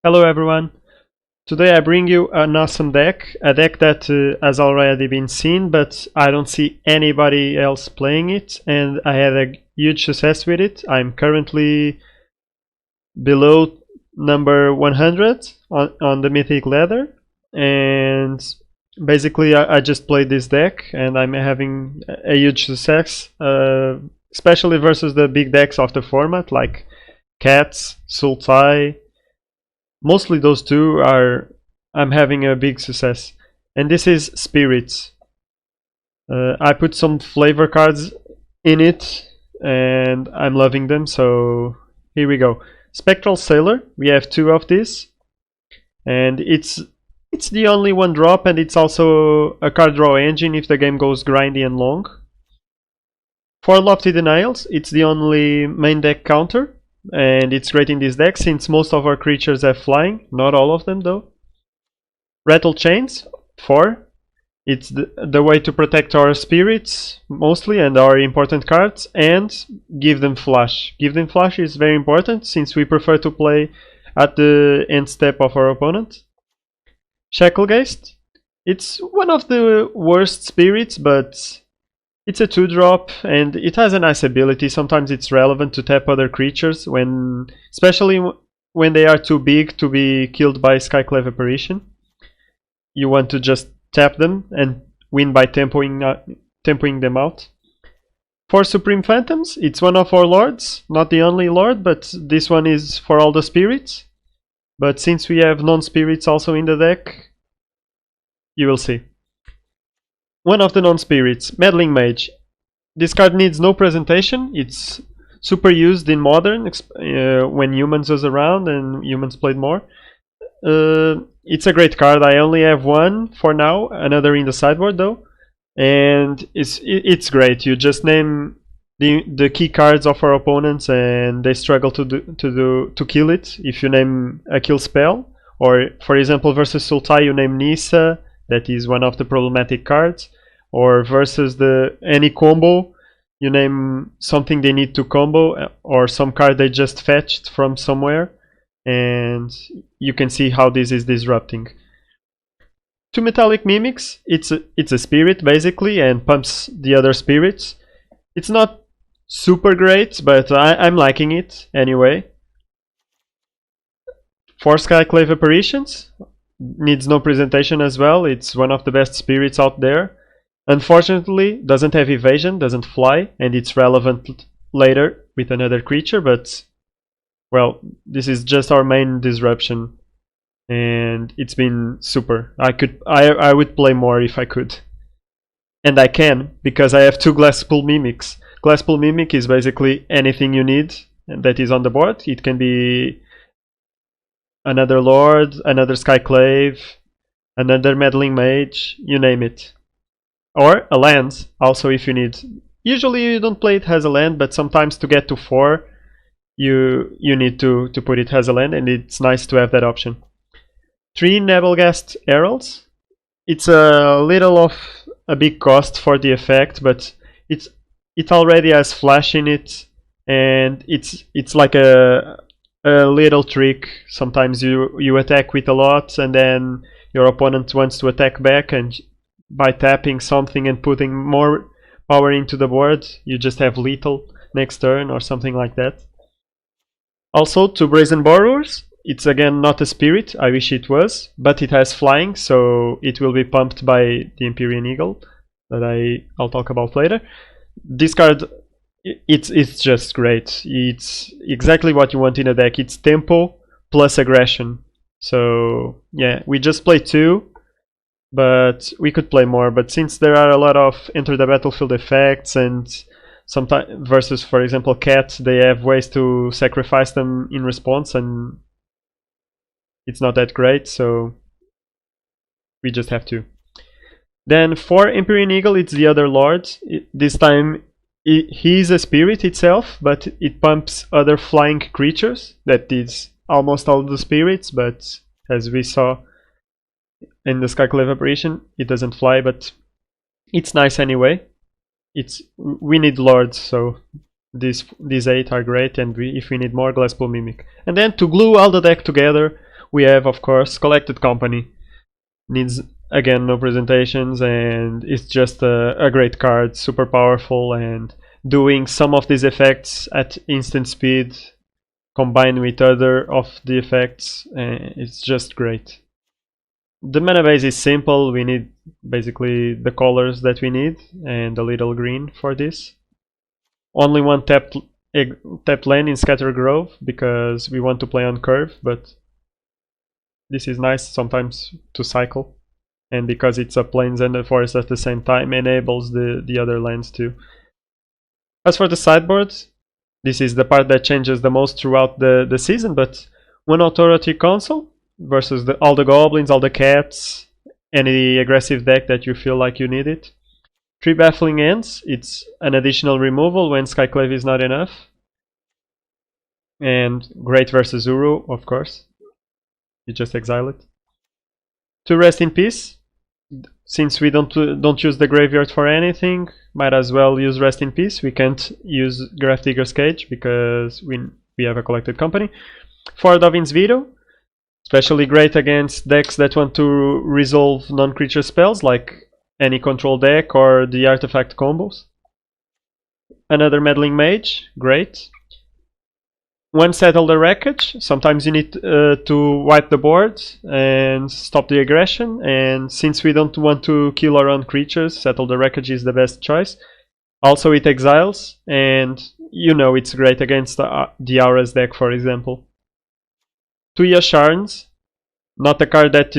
Hello everyone, today I bring you an awesome deck, a deck that has already been seen but I don't see anybody else playing it and I had a huge success with it. I'm currently below number 100 on the Mythic ladder, and basically I just played this deck and I'm having a huge success, especially versus the big decks of the format like Cats, Sultai. Mostly those two are I'm having a big success. And this is Spirits. I put some flavor cards in it and I'm loving them, so here we go. Spectral Sailor, we have two of these, and it's the only one drop, and it's also a card draw engine if the game goes grindy and long. For Lofty Denials, it's the only main deck counter, and it's great in this deck since most of our creatures have flying, not all of them though. Rattlechains, 4. It's the way to protect our spirits mostly and our important cards, and give them flash. Give them flash is very important since we prefer to play at the end step of our opponent. Shacklegeist, it's one of the worst spirits, but it's a 2-drop and it has a nice ability. Sometimes it's relevant to tap other creatures, especially when they are too big to be killed by Skyclave Apparition. You want to just tap them and win by tempoing them out. For Supreme Phantoms, it's one of our lords, not the only lord, but this one is for all the spirits. But since we have non-spirits also in the deck, you will see. One of the non-spirits, Meddling Mage. This card needs no presentation. It's super used in Modern when humans was around and humans played more. It's a great card. I only have one for now, another in the sideboard though, and it's great. You just name the key cards of our opponents and they struggle to kill it if you name a kill spell. Or for example versus Sultai you name Nissa, that is one of the problematic cards. Or versus any combo you name something they need to combo, or some card they just fetched from somewhere, and you can see how this is disrupting. Two Metallic Mimics, it's a spirit basically and pumps the other spirits. It's not super great, but I'm liking it anyway. For Skyclave Apparitions, needs no presentation as well. It's one of the best spirits out there. Unfortunately, doesn't have evasion, doesn't fly, and it's relevant later with another creature, but well, this is just our main disruption and it's been super. I would play more if I could. And I can, because I have two Glasspool Mimics. Glasspool Mimic is basically anything you need that is on the board. It can be another Lord, another Skyclave, another Meddling Mage, you name it. Or a land, also if you need. Usually you don't play it as a land, but sometimes to get to 4 you need to put it as a land, and it's nice to have that option. 3 Nebelgast Heralds. It's a little of a big cost for the effect, but it already has flash in it, and it's like a little trick. Sometimes you attack with a lot and then your opponent wants to attack back, and by tapping something and putting more power into the board you just have lethal next turn or something like that. Also 2 Brazen Borrowers. It's again not a spirit, I wish it was, but it has flying, so it will be pumped by the Empyrean Eagle that I'll talk about later. This card, it's just great. It's exactly what you want in a deck. It's tempo plus aggression. So yeah, we just play 2, but we could play more. But since there are a lot of enter the battlefield effects, and sometimes versus, for example, Cat, they have ways to sacrifice them in response, and it's not that great, so we just have to. Then for Empyrean Eagle, it's the other lord. This time he's a spirit itself, but it pumps other flying creatures. That is almost all the spirits, but as we saw in the Skyclave Apparition, it doesn't fly, but it's nice anyway. We need lords, so these 8 are great, and if we need more, Glasspool Mimic. And then to glue all the deck together, we have, of course, Collected Company. Needs, again, no presentations, and it's just a great card, super powerful, and doing some of these effects at instant speed combined with other of the effects, it's just great. The mana base is simple. We need basically the colors that we need and a little green for this. Only one tapped land in Scatter Grove because we want to play on curve, but this is nice sometimes to cycle, and because it's a plains and a forest at the same time, enables the other lands too. As for the sideboard, this is the part that changes the most throughout the season, but one authority consul versus all the goblins, all the cats, any aggressive deck that you feel like you need it. 3 Baffling Ends, it's an additional removal when Skyclave is not enough. And great versus Uru, of course. You just exile it. 2 Rest in Peace. Since we don't use the graveyard for anything, might as well use Rest in Peace. We can't use Grafdigger's Cage because we have a Collected Company. 4 Dovin's Veto. Especially great against decks that want to resolve non-creature spells like any control deck or the artifact combos. Another Meddling Mage, great. 1 Settle the Wreckage. Sometimes you need to wipe the board and stop the aggression, and since we don't want to kill our own creatures, Settle the Wreckage is the best choice. Also it exiles, and you know it's great against the Auras deck, for example. 2 Yasharns, not a card that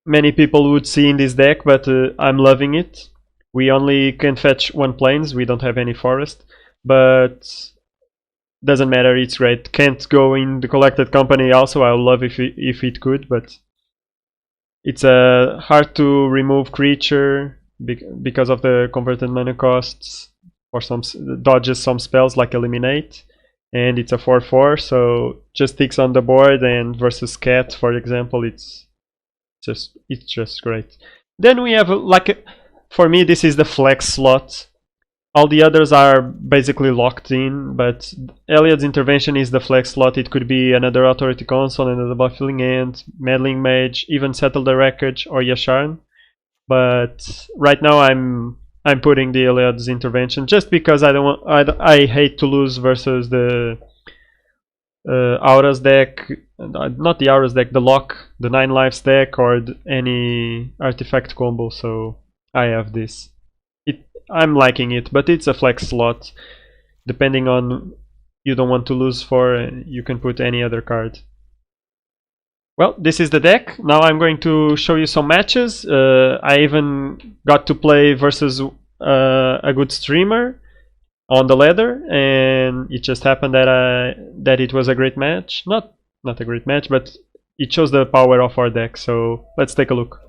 many people would see in this deck, but I'm loving it. We only can fetch 1 plains, we don't have any forest, but doesn't matter, it's great. Can't go in the Collected Company also, I would love if it could, but it's a hard to remove creature because of the converted mana costs, or some dodges some spells like Eliminate. And it's a 4/4, so just sticks on the board, and versus Cat, for example, it's just great. Then we have for me this is the flex slot. All the others are basically locked in, but Eliod's Intervention is the flex slot. It could be another Authority Consul, another Baffling End, Meddling Mage, even Settle the Wreckage or Yasharn. But right now I'm putting the Eliod's Intervention just because I hate to lose versus the Auras deck, not the Auras deck, the Lock, the 9 lives deck, or any artifact combo. So I have this. I'm liking it, but it's a flex slot. Depending on you don't want to lose for, you can put any other card. Well, this is the deck. Now I'm going to show you some matches. I even got to play versus a good streamer on the ladder, and it just happened that it was a great match. Not a great match, but it shows the power of our deck. So let's take a look.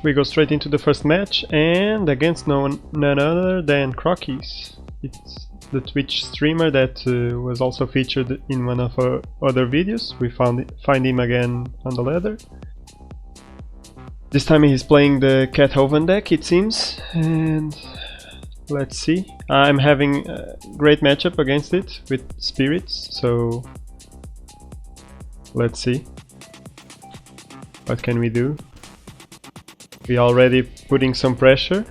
We go straight into the first match, and against none other than Crockies. It's the Twitch streamer that was also featured in one of our other videos. We find him again on the ladder. This time he's playing the Cat Hoven deck, it seems, and let's see. I'm having a great matchup against it with Spirits, so let's see. What can we do? We already putting some pressure.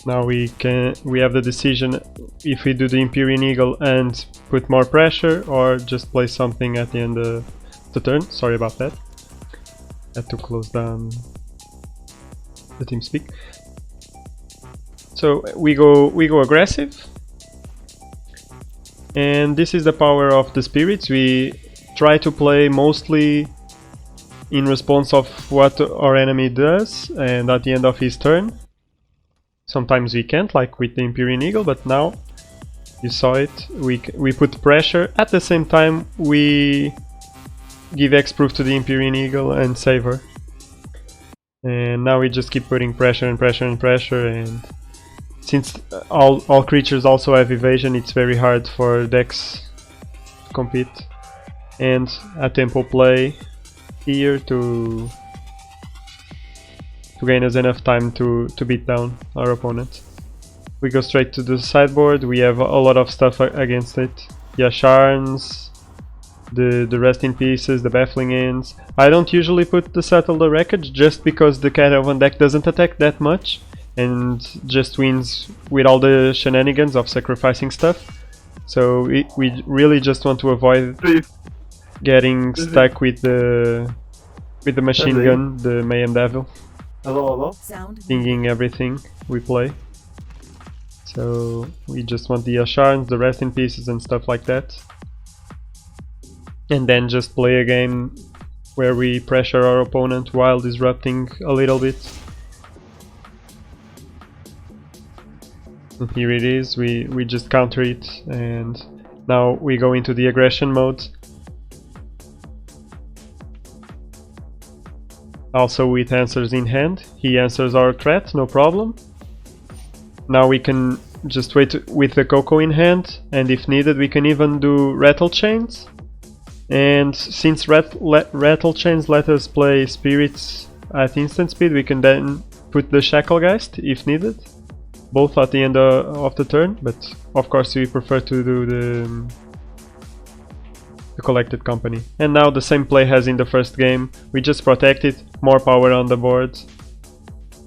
Now we have the decision if we do the Empyrean Eagle and put more pressure, or just play something at the end of the turn. Sorry about that. Had to close down the TeamSpeak. So we go aggressive. And this is the power of the Spirits. We try to play mostly in response of what our enemy does, and at the end of his turn. Sometimes we can't, like with the Empyrean Eagle, but now you saw it. We put pressure. At the same time, we give Hexproof to the Empyrean Eagle and save her. And now we just keep putting pressure and pressure and pressure, and since all creatures also have evasion, it's very hard for decks to compete. And a tempo play here to to gain us enough time to beat down our opponent. We go straight to the sideboard. We have a lot of stuff against it. Yasharns, the Rest in Pieces, the Baffling Ends. I don't usually put the Settle the Wreckage just because the Caravan deck doesn't attack that much and just wins with all the shenanigans of sacrificing stuff. So we really just want to avoid getting stuck with the machine gun, the Mayhem Devil. Hello. Pinging everything we play. So we just want the Yasharns, the Rest in Pieces and stuff like that. And then just play a game where we pressure our opponent while disrupting a little bit. And here it is, we just counter it, and now we go into the aggression mode. Also with answers in hand, he answers our threat, no problem. Now we can just wait with the Coco in hand, and if needed we can even do Rattlechains. And since Rattlechains let us play spirits at instant speed, we can then put the Shacklegeist if needed, both at the end of the turn, but of course we prefer to do the Collected Company. And now the same play as in the first game, we just protect it, more power on the board.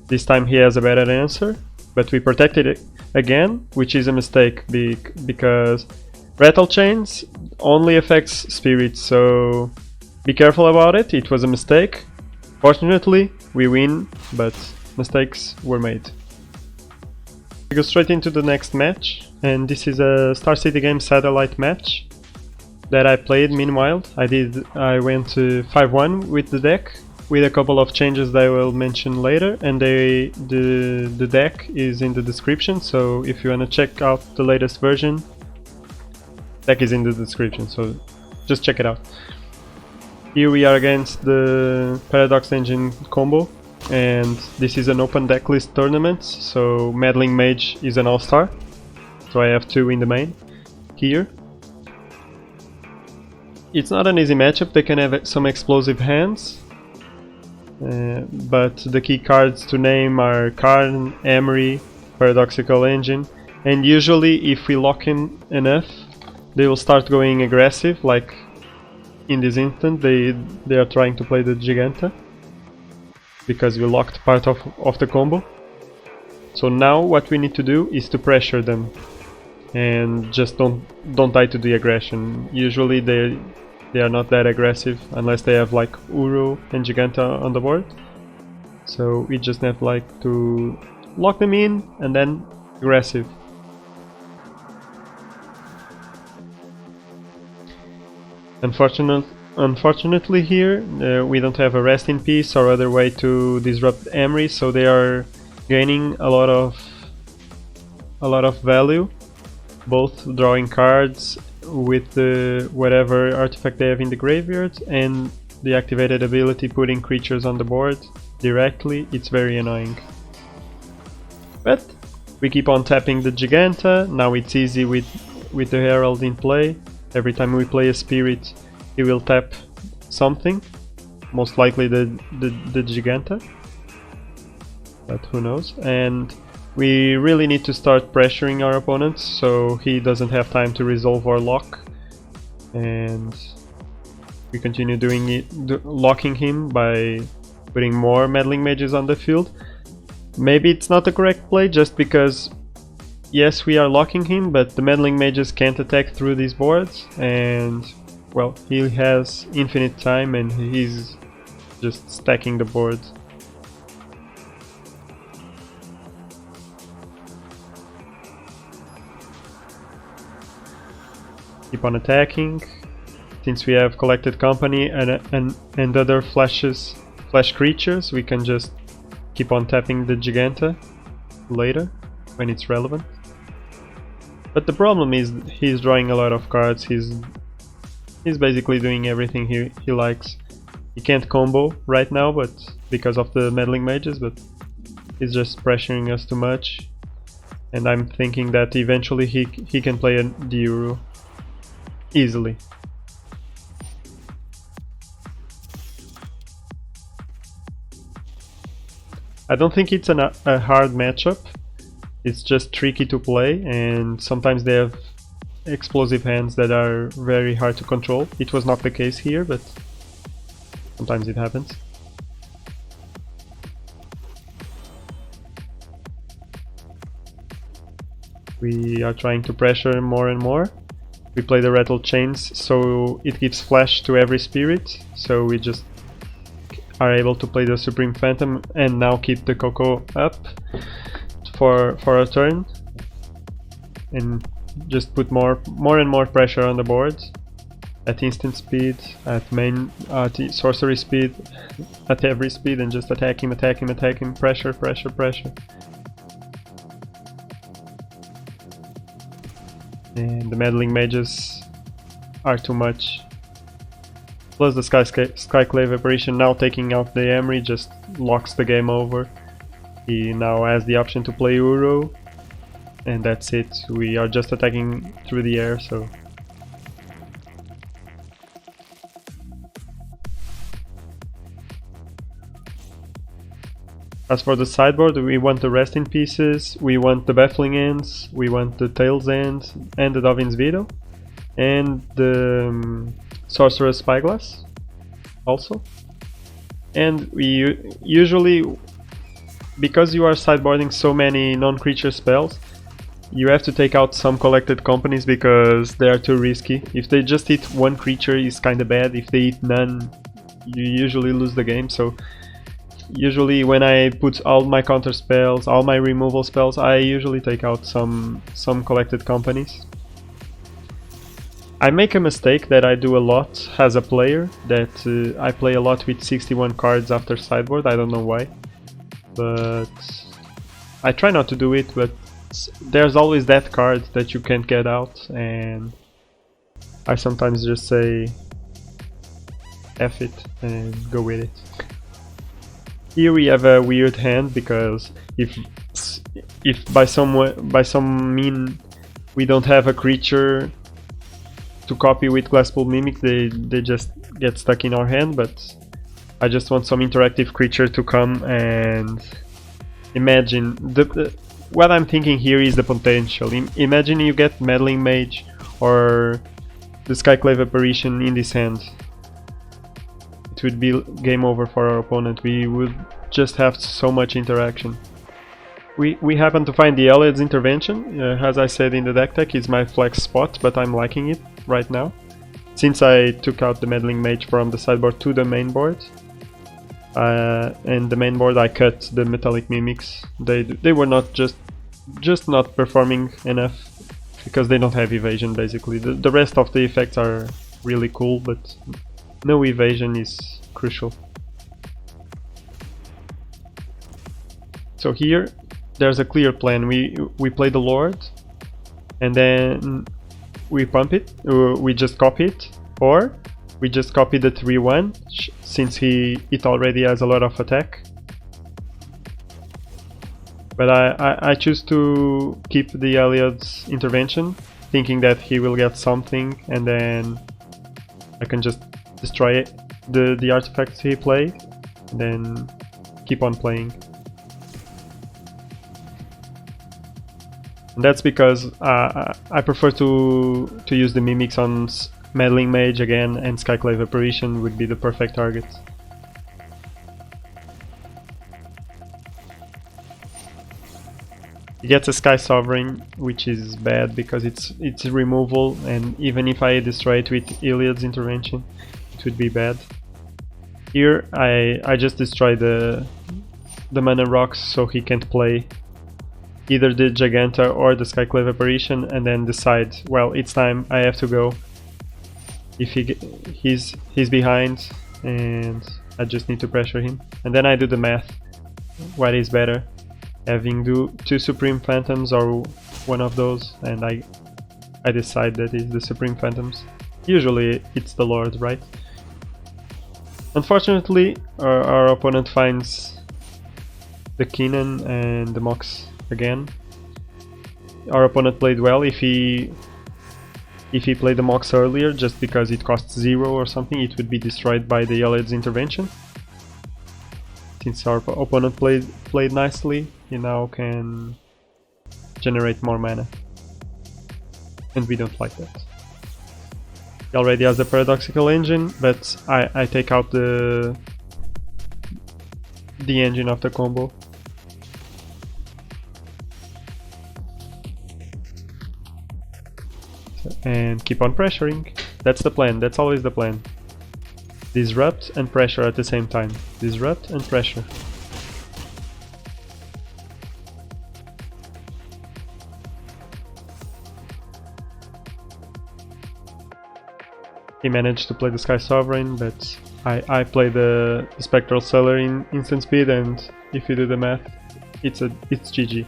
This time he has a better answer, but we protected it again, which is a mistake because Rattlechains only affects spirits, so be careful about it. It was a mistake. Fortunately, we win, but mistakes were made. We go straight into the next match, and this is a Star City Games satellite match that I played. Meanwhile, I went to 5-1 with the deck, with a couple of changes that I will mention later, and the deck is in the description, so if you wanna check out the latest version, deck is in the description, so just check it out. Here we are against the Paradox Engine combo, and this is an open deck list tournament, so Meddling Mage is an all-star, so I have 2 in the main here. It's not an easy matchup, they can have some explosive hands, but the key cards to name are Karn, Emery, Paradoxical Engine, and usually if we lock in enough, they will start going aggressive, like in this instant they are trying to play the Giganta, because we locked part of the combo. So now what we need to do is to pressure them, and just don't die to the aggression. Usually they are not that aggressive unless they have like Uro and Giganta on the board. So we just have like to lock them in and then aggressive. Unfortunately here we don't have a Rest in Peace or other way to disrupt Emery, so they are gaining a lot of value, both drawing cards with the whatever artifact they have in the graveyard, and the activated ability putting creatures on the board directly. It's very annoying. But we keep on tapping the Giganta. Now it's easy with the Herald in play. Every time we play a spirit, he will tap something, most likely the Giganta, but who knows. And we really need to start pressuring our opponents so he doesn't have time to resolve or lock, and we continue doing it, locking him by putting more Meddling Mages on the field. Maybe it's not the correct play, just because yes, we are locking him, but the Meddling Mages can't attack through these boards, and well, he has infinite time and he's just stacking the board. Keep on attacking. Since we have Collected Company and other flash creatures, we can just keep on tapping the Giganta later when it's relevant. But the problem is he's drawing a lot of cards. He's basically doing everything he likes. He can't combo right now, but because of the Meddling Mages, but he's just pressuring us too much. And I'm thinking that eventually he can play the Euro easily. I don't think it's a hard matchup. It's just tricky to play, and sometimes they have explosive hands that are very hard to control. It was not the case here, but sometimes it happens. We are trying to pressure more and more. We play the Rattlechains, so it gives flash to every spirit, so we just are able to play the Supreme Phantom and now keep the Coco up for a turn and just put more and more pressure on the board at instant speed, at sorcery speed, at every speed, and just attack him, pressure. And the Meddling Mages are too much. Plus the Skyclave Apparition now taking out the Emery just locks the game over. He now has the option to play Uro, and that's it. We are just attacking through the air, so... As for the sideboard, we want the Rest in Pieces, we want the Baffling Ends, we want the Tail's End and the Dovin's Veto, and the Sorcerer's Spyglass also. And we usually, because you are sideboarding so many non-creature spells, you have to take out some Collected Companies because they are too risky. If they just hit one creature, it's kinda bad. If they hit none, you usually lose the game. So usually when I put all my counter spells, all my removal spells, I usually take out some Collected Companies. I make a mistake that I do a lot as a player, that I play a lot with 61 cards after sideboard. I don't know why, but I try not to do it, but there's always that card that you can't get out, and I sometimes just say F it and go with it. Here we have a weird hand, because if by some mean we don't have a creature to copy with Glasspool Mimic, they just get stuck in our hand, but I just want some interactive creature to come and imagine. What I'm thinking here is the potential. Imagine you get Meddling Mage or the Skyclave Apparition in this hand. It would be game over for our opponent. We would just have so much interaction. We happen to find the Hallowed Intervention. As I said in the deck tech, it's my flex spot, but I'm liking it right now, since I took out the Meddling Mage from the sideboard to the main board. And the main board I cut the Metallic Mimics. They were not just not performing enough, because they don't have evasion basically. The rest of the effects are really cool, but no evasion is crucial. So here there's a clear plan. We play the Lord, and then we pump it, we just copy it, or we just copy the 3-1 since it already has a lot of attack. But I choose to keep the Hallowed's Intervention, thinking that he will get something, and then I can just destroy it, the artifacts he played, and then keep on playing. And that's because I prefer to use the Mimics on Meddling Mage again, and Skyclave Apparition would be the perfect target. He gets a Sky Sovereign, which is bad because it's removal, and even if I destroy it with Hallowed's Intervention, it would be bad. Here I just destroy the mana rocks, so he can't play either the Giganta or the Skyclave Apparition, and then decide, well, it's time, I have to go. If he's behind, and I just need to pressure him. And then I do the math. What is better? Having two Supreme Phantoms or one of those, and I decide that it's the Supreme Phantoms. Usually it's the Lord, right? Unfortunately, our opponent finds the Keenan and the Mox again. Our opponent played well. If he played the Mox earlier, just because it costs 0 or something, it would be destroyed by the Hallowed's Intervention. Since our opponent played nicely, he now can generate more mana. And we don't like that. He already has the Paradoxical Engine, but I take out the engine of the combo. And keep on pressuring. That's the plan, that's always the plan. Disrupt and pressure at the same time. Disrupt and pressure. He managed to play the Sky Sovereign, but I play the Spectral Sailor in instant speed, and if you do the math, it's GG.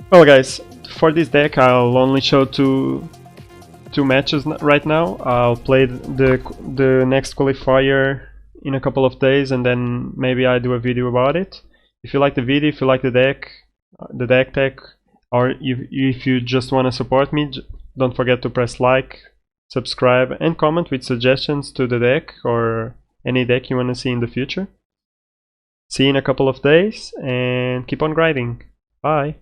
Well guys, for this deck I'll only show two matches right now. I'll play the next qualifier in a couple of days, and then maybe I do a video about it. If you like the video, if you like the deck tech, or if you just want to support me, don't forget to press like, subscribe, and comment with suggestions to the deck or any deck you want to see in the future. See you in a couple of days, and keep on grinding. Bye!